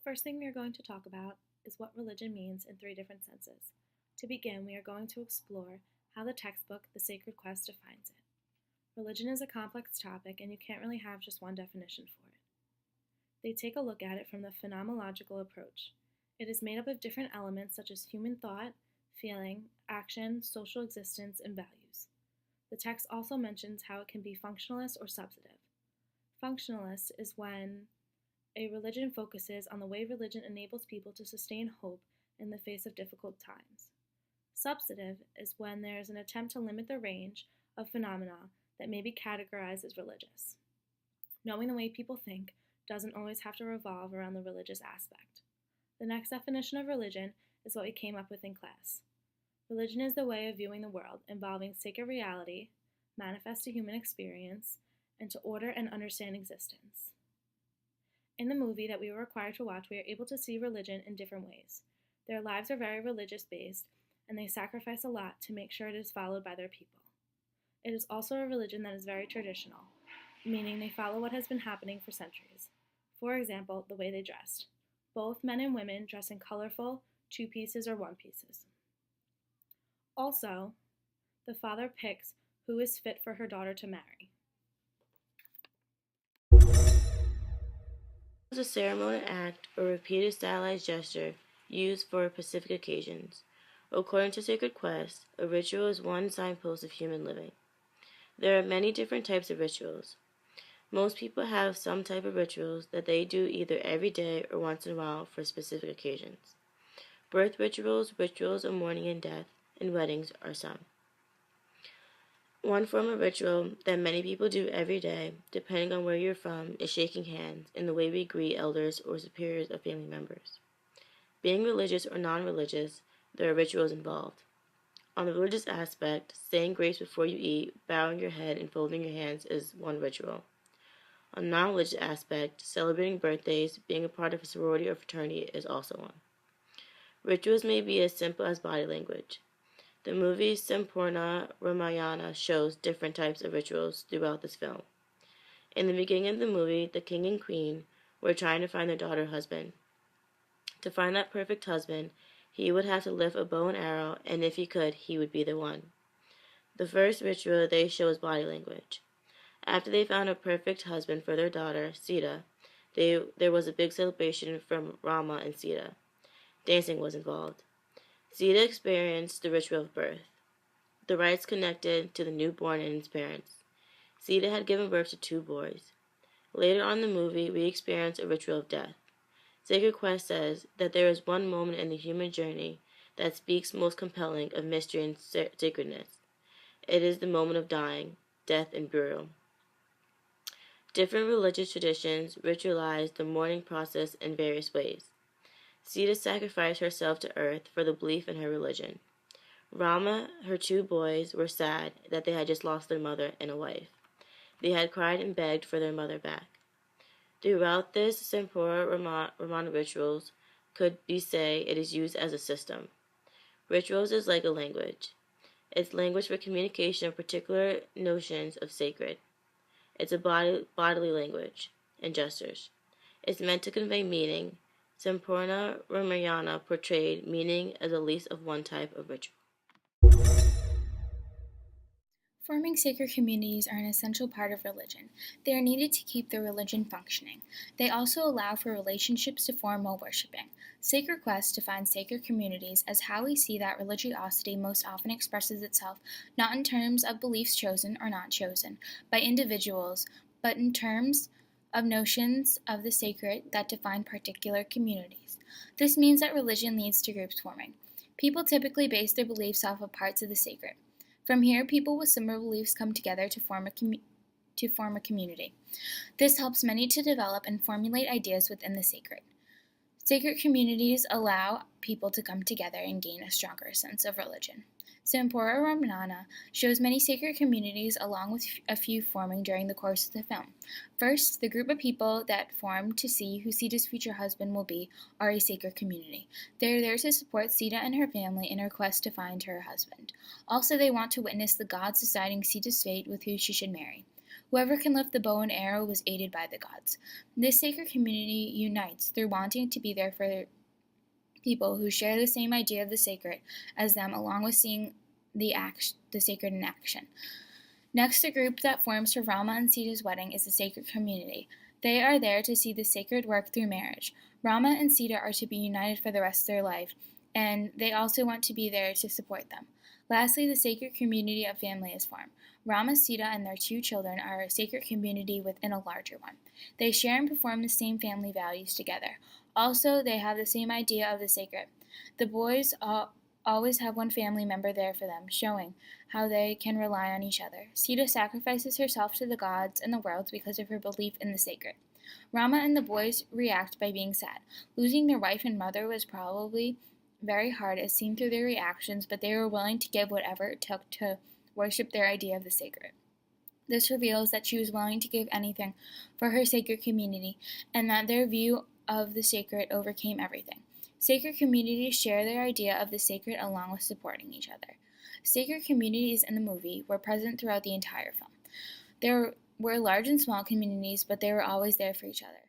First thing we are going to talk about is what religion means in three different senses. To begin, we are going to explore how the textbook, The Sacred Quest, defines it. Religion is a complex topic, and you can't really have just one definition for it. They take a look at it from the phenomenological approach. It is made up of different elements such as human thought, feeling, action, social existence, and values. The text also mentions how it can be functionalist or substantive. Functionalist is when a religion focuses on the way religion enables people to sustain hope in the face of difficult times. Substantive is when there is an attempt to limit the range of phenomena that may be categorized as religious. Knowing the way people think doesn't always have to revolve around the religious aspect. The next definition of religion is what we came up with in class. Religion is the way of viewing the world, involving sacred reality, manifest to human experience, and to order and understand existence. In the movie that we were required to watch, we are able to see religion in different ways. Their lives are very religious based, and they sacrifice a lot to make sure it is followed by their people. It is also a religion that is very traditional, meaning they follow what has been happening for centuries. For example, the way they dressed. Both men and women dress in colorful two-pieces or one-pieces. Also, the father picks who is fit for her daughter to marry. It was a ceremonial act or repeated stylized gesture used for specific occasions. According to Sacred Quest, a ritual is one signpost of human living. There are many different types of rituals. Most people have some type of rituals that they do either every day or once in a while for specific occasions. Birth rituals, rituals of mourning and death, and weddings are some. One form of ritual that many people do every day, depending on where you're from, is shaking hands in the way we greet elders or superiors of family members. Being religious or non-religious, there are rituals involved. On the religious aspect, saying grace before you eat, bowing your head, and folding your hands is one ritual. On the non-religious aspect, celebrating birthdays, being a part of a sorority or fraternity is also one. Rituals may be as simple as body language. The movie Sampoorna Ramayana shows different types of rituals throughout this film. In the beginning of the movie, the king and queen were trying to find their daughter husband. To find that perfect husband, he would have to lift a bow and arrow, and if he could, he would be the one. The first ritual they show is body language. After they found a perfect husband for their daughter, Sita, there was a big celebration from Rama and Sita. Dancing was involved. Sita experienced the ritual of birth, the rites connected to the newborn and its parents. Sita had given birth to 2 boys. Later on in the movie, we experience a ritual of death. Sacred Quest says that there is one moment in the human journey that speaks most compelling of mystery and sacredness. It is the moment of dying, death, and burial. Different religious traditions ritualize the mourning process in various ways. Sita sacrificed herself to earth for the belief in her religion. Rama, her 2 boys, were sad that they had just lost their mother and a wife. They had cried and begged for their mother back. Throughout this Sampoorna Ramayana rituals could be say it is used as a system. Rituals is like a language. It's language for communication of particular notions of sacred. It's a bodily language and gestures. It's meant to convey meaning. Sampoorna Ramayana portrayed meaning as at least of one type of ritual. Forming sacred communities are an essential part of religion. They are needed to keep the religion functioning. They also allow for relationships to form while worshiping. Sacred Quest defines sacred communities as how we see that religiosity most often expresses itself not in terms of beliefs chosen or not chosen by individuals, but in terms of notions of the sacred that define particular communities. This means that religion leads to groups forming. People typically base their beliefs off of parts of the sacred. From here, people with similar beliefs come together to form a community. This helps many to develop and formulate ideas within the sacred. Sacred communities allow people to come together and gain a stronger sense of religion. Sampoorna Ramayana shows many sacred communities along with a few forming during the course of the film. First, the group of people that form to see who Sita's future husband will be are a sacred community. They are there to support Sita and her family in her quest to find her husband. Also, they want to witness the gods deciding Sita's fate with who she should marry. Whoever can lift the bow and arrow was aided by the gods. This sacred community unites through wanting to be there for people who share the same idea of the sacred as them, along with seeing the sacred in action. Next, the group that forms for Rama and Sita's wedding is the sacred community. They are there to see the sacred work through marriage. Rama and Sita are to be united for the rest of their life, and they also want to be there to support them. Lastly, the sacred community of family is formed. Rama, Sita, and their 2 children are a sacred community within a larger one. They share and perform the same family values together. Also, they have the same idea of the sacred. The boys always have one family member there for them, showing how they can rely on each other. Sita sacrifices herself to the gods and the world because of her belief in the sacred. Rama and the boys react by being sad. Losing their wife and mother was probably very hard as seen through their reactions, but they were willing to give whatever it took to worship their idea of the sacred. This reveals that she was willing to give anything for her sacred community, and that their view of the sacred overcame everything. Sacred communities share their idea of the sacred along with supporting each other. Sacred communities in the movie were present throughout the entire film. There were large and small communities, but they were always there for each other.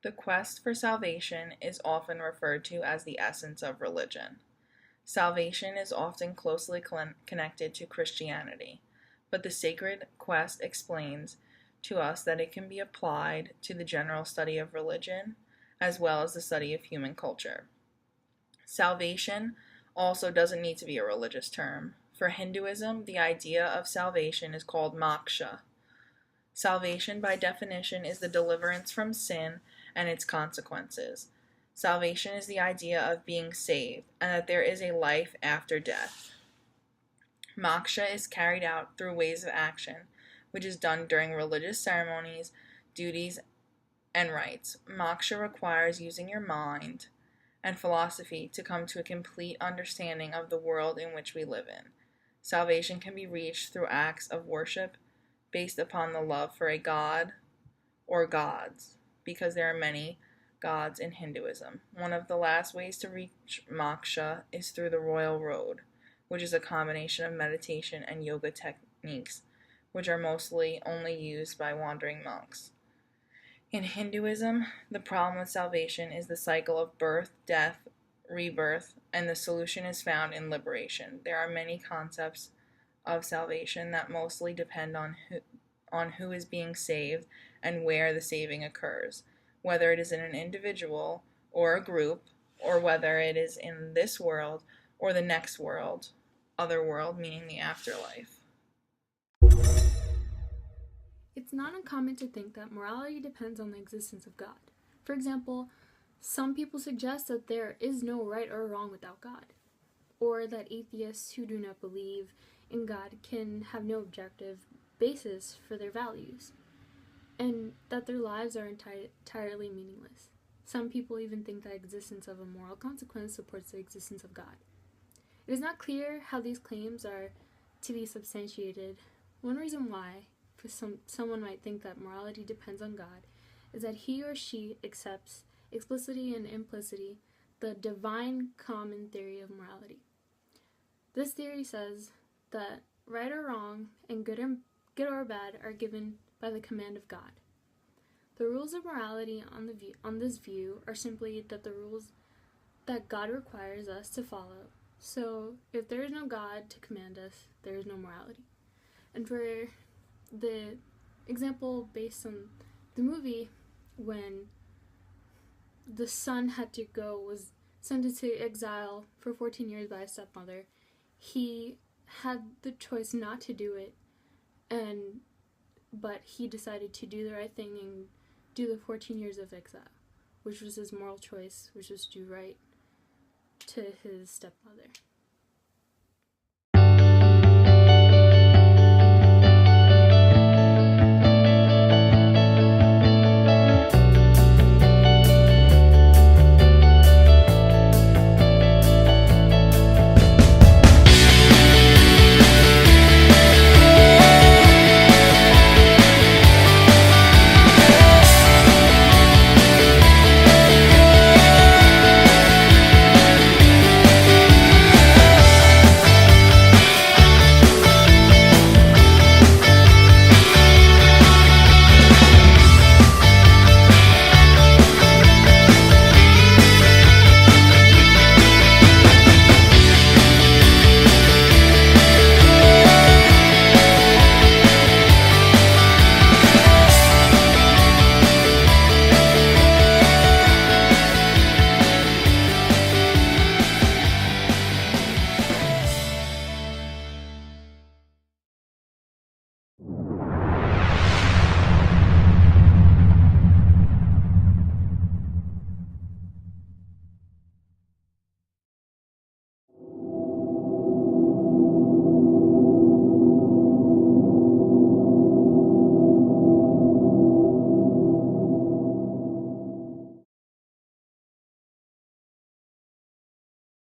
The quest for salvation is often referred to as the essence of religion. Salvation is often closely connected to Christianity, but the sacred quest explains to us that it can be applied to the general study of religion as well as the study of human culture. Salvation also doesn't need to be a religious term. For Hinduism, the idea of salvation is called moksha. Salvation, by definition, is the deliverance from sin and its consequences. Salvation is the idea of being saved, and that there is a life after death. Moksha is carried out through ways of action, which is done during religious ceremonies, duties, and rites. Moksha requires using your mind and philosophy to come to a complete understanding of the world in which we live in. Salvation can be reached through acts of worship based upon the love for a god or gods, because there are many gods in Hinduism. One of the last ways to reach moksha is through the royal road, which is a combination of meditation and yoga techniques, which are mostly only used by wandering monks. In Hinduism, the problem with salvation is the cycle of birth, death, rebirth, and the solution is found in liberation. There are many concepts of salvation that mostly depend on who is being saved and where the saving occurs, whether it is in an individual or a group, or whether it is in this world or the next world, other world meaning the afterlife. It's not uncommon to think that morality depends on the existence of God. For example, some people suggest that there is no right or wrong without God, or that atheists who do not believe in God can have no objective basis for their values, and that their lives are entirely meaningless. Some people even think that the existence of a moral consequence supports the existence of God. It is not clear how these claims are to be substantiated. One reason why someone might think that morality depends on God is that he or she accepts explicitly and implicitly the divine common theory of morality. This theory says that right or wrong and good or bad are given by the command of God. The rules of morality on this view are simply that the rules that God requires us to follow. So if there is no God to command us, there is no morality. And for the example based on the movie, when the son was sent into exile for 14 years by his stepmother, he had the choice not to do it, but he decided to do the right thing and do the 14 years of exile, which was his moral choice, which was to do right to his stepmother.